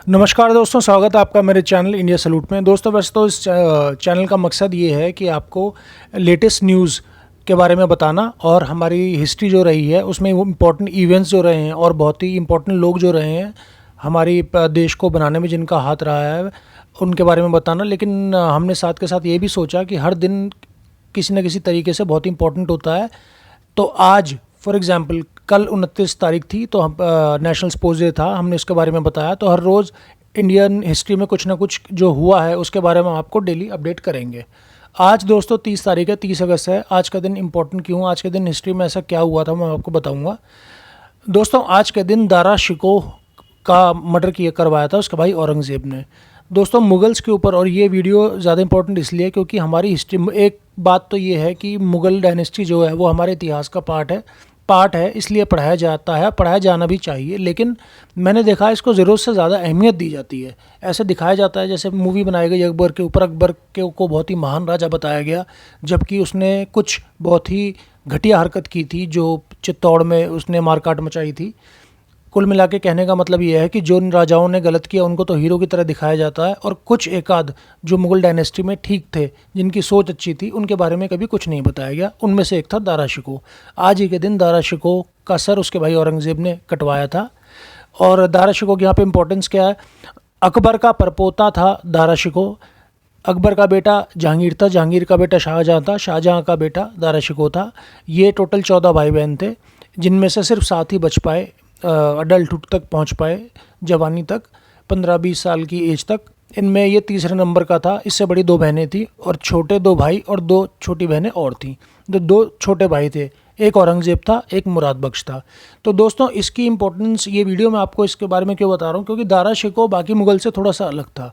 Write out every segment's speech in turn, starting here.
नमस्कार दोस्तों, स्वागत है आपका मेरे चैनल इंडिया सैल्यूट में। दोस्तों वैसे तो इस चैनल का मकसद ये है कि आपको लेटेस्ट न्यूज़ के बारे में बताना और हमारी हिस्ट्री जो रही है उसमें वो इम्पोर्टेंट इवेंट्स जो रहे हैं और बहुत ही इम्पोर्टेंट लोग जो रहे हैं हमारी देश को बनाने में जिनका हाथ रहा है उनके बारे में बताना। लेकिन हमने साथ के साथ ये भी सोचा कि हर दिन किसी न किसी तरीके से बहुत इंपॉर्टेंट होता है। तो आज फॉर एग्ज़ाम्पल कल 29 तारीख थी तो हम नेशनल स्पोर्ट्स डे था, हमने उसके बारे में बताया। तो हर रोज़ इंडियन हिस्ट्री में कुछ ना कुछ जो हुआ है उसके बारे में आपको डेली अपडेट करेंगे। आज दोस्तों 30 तारीख है, 30 अगस्त है। आज का दिन इम्पोर्टेंट क्यों, आज के दिन हिस्ट्री में ऐसा क्या हुआ था मैं आपको बताऊंगा। दोस्तों आज के दिन दारा शिकोह का मर्डर किया करवाया था उसका भाई औरंगज़ेब ने। दोस्तों मुगल्स के ऊपर, और ये वीडियो ज़्यादा इंपॉर्टेंट इसलिए क्योंकि हमारी हिस्ट्री में एक बात तो ये है कि मुग़ल डायनेस्टी जो है वो हमारे इतिहास का पार्ट है, इसलिए पढ़ाया जाता है, पढ़ाया जाना भी चाहिए। लेकिन मैंने देखा है इसको ज़रूरत से ज़्यादा अहमियत दी जाती है। ऐसे दिखाया जाता है जैसे मूवी बनाई गई अकबर के ऊपर, अकबर के को बहुत ही महान राजा बताया गया, जबकि उसने कुछ बहुत ही घटिया हरकत की थी जो चित्तौड़ में उसने मारकाट मचाई थी। कुल मिला के कहने का मतलब ये है कि जो राजाओं ने गलत किया उनको तो हीरो की तरह दिखाया जाता है, और कुछ एकाध जो मुग़ल डायनेस्टी में ठीक थे, जिनकी सोच अच्छी थी, उनके बारे में कभी कुछ नहीं बताया गया। उनमें से एक था दारा शिकोह। आज ही के दिन दारा शिकोह का सर उसके भाई औरंगज़ेब ने कटवाया था। और दारा शिकोह की यहाँ पे इम्पोर्टेंस क्या है, अकबर का परपोता था दारा शिकोह। अकबर का बेटा जहांगीर था, जहांगीर का बेटा शाहजहाँ था, शाहजहाँ का बेटा दारा शिकोह था। ये टोटल 14 भाई बहन थे, जिनमें से सिर्फ 7 ही बच पाए, अडल्टहुड तक पहुंच पाए, जवानी तक, 15-20 साल की एज तक। इनमें ये तीसरे नंबर का था। इससे बड़ी 2 बहनें थी और छोटे 2 भाई और 2 छोटी बहनें और थीं। तो 2 छोटे भाई थे, एक औरंगज़ेब था, एक मुराद बख्श था। तो दोस्तों इसकी इंपॉर्टेंस, ये वीडियो मैं आपको इसके बारे में क्यों बता रहा हूँ, क्योंकि दारा शिकोह बाकी मुग़ल से थोड़ा सा अलग था।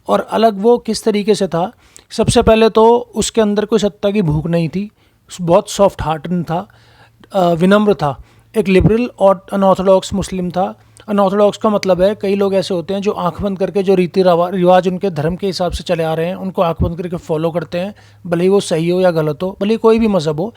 और अलग वो किस तरीके से था, सबसे पहले तो उसके अंदर कोई सत्ता की भूख नहीं थी, बहुत सॉफ्ट हार्टन था, विनम्र था, एक लिबरल और अनऑर्थोडॉक्स मुस्लिम था। अनऑर्थोडॉक्स का मतलब है, कई लोग ऐसे होते हैं जो आंख बंद करके जो रीति रिवाज उनके धर्म के हिसाब से चले आ रहे हैं उनको आंख बंद करके फॉलो करते हैं, भले ही वो सही हो या गलत हो, भले ही कोई भी मज़हब हो।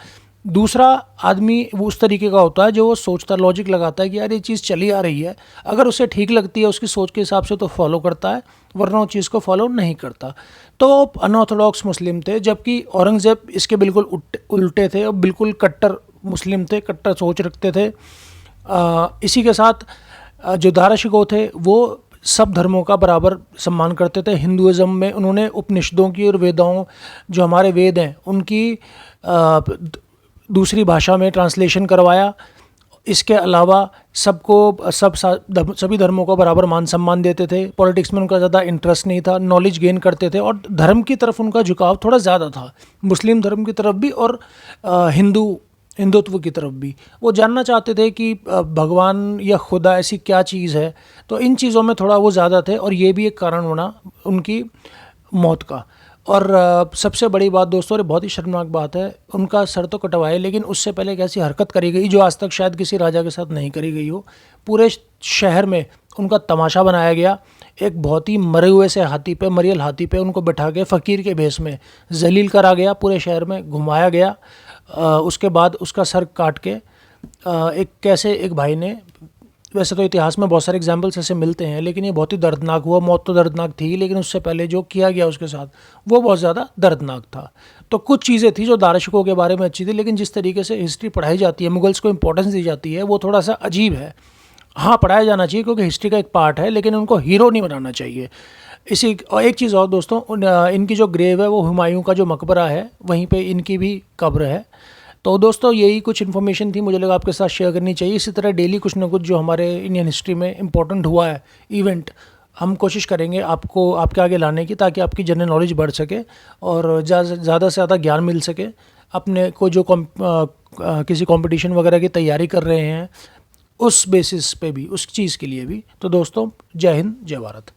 दूसरा आदमी वो उस तरीके का होता है जो वो सोचता, लॉजिक लगाता है कि यार ये चीज़ चली आ रही है, अगर उसे ठीक लगती है उसकी सोच के हिसाब से तो फॉलो करता है, वरना उस चीज़ को फॉलो नहीं करता। तो अनऑर्थोडॉक्स मुस्लिम थे, जबकि औरंगज़ेब इसके बिल्कुल उल्टे थे और बिल्कुल कट्टर मुस्लिम थे, कट्टर सोच रखते थे। इसी के साथ जो दारा शिकोह थे वो सब धर्मों का बराबर सम्मान करते थे। हिंदुज़म में उन्होंने उपनिषदों की और वेदों, जो हमारे वेद हैं उनकी दूसरी भाषा में ट्रांसलेशन करवाया। इसके अलावा सभी धर्मों को बराबर मान सम्मान देते थे। पॉलिटिक्स में उनका ज़्यादा इंटरेस्ट नहीं था, नॉलेज गेन करते थे और धर्म की तरफ उनका झुकाव थोड़ा ज़्यादा था, मुस्लिम धर्म की तरफ भी और हिंदुत्व की तरफ भी। वो जानना चाहते थे कि भगवान या खुदा ऐसी क्या चीज़ है, तो इन चीज़ों में थोड़ा वो ज़्यादा थे, और ये भी एक कारण होना उनकी मौत का। और सबसे बड़ी बात दोस्तों, और बहुत ही शर्मनाक बात है, उनका सर तो कटवाए, लेकिन उससे पहले एक ऐसी हरकत करी गई जो आज तक शायद किसी राजा के साथ नहीं करी गई हो। पूरे शहर में उनका तमाशा बनाया गया। एक बहुत ही मरे हुए से हाथी पे, मरियल हाथी पे उनको बैठा के फ़कीर के भेष में जलील करा गया, पूरे शहर में घुमाया गया। उसके बाद उसका सर काट के एक भाई ने, वैसे तो इतिहास में बहुत सारे एग्जाम्पल्स ऐसे मिलते हैं, लेकिन ये बहुत ही दर्दनाक हुआ। मौत तो दर्दनाक थी, लेकिन उससे पहले जो किया गया उसके साथ वो बहुत ज़्यादा दर्दनाक था। तो कुछ चीज़ें थी जो दारा शिकोह के बारे में अच्छी थी, लेकिन जिस तरीके से हिस्ट्री पढ़ाई जाती है, मुगल्स को इंपॉर्टेंस दी जाती है, वो थोड़ा सा अजीब है। हाँ, पढ़ाया जाना चाहिए क्योंकि हिस्ट्री का एक पार्ट है, लेकिन उनको हीरो नहीं बनाना चाहिए। और एक चीज़ और दोस्तों, इनकी जो ग्रेव है वो हुमायूं का जो मकबरा है वहीं पे इनकी भी कब्र है। तो दोस्तों यही कुछ इन्फॉर्मेशन थी, मुझे लगा आपके साथ शेयर करनी चाहिए। इसी तरह डेली कुछ ना कुछ जो हमारे इंडियन हिस्ट्री में इंपॉर्टेंट हुआ है इवेंट, हम कोशिश करेंगे आपको आपके आगे लाने की, ताकि आपकी जनरल नॉलेज बढ़ सके और ज़्यादा से ज़्यादा ज्ञान मिल सके। अपने को जो किसी कंपटीशन वगैरह की तैयारी कर रहे हैं उस बेसिस पे भी, उस चीज़ के लिए भी। तो दोस्तों जय हिंद, जय भारत।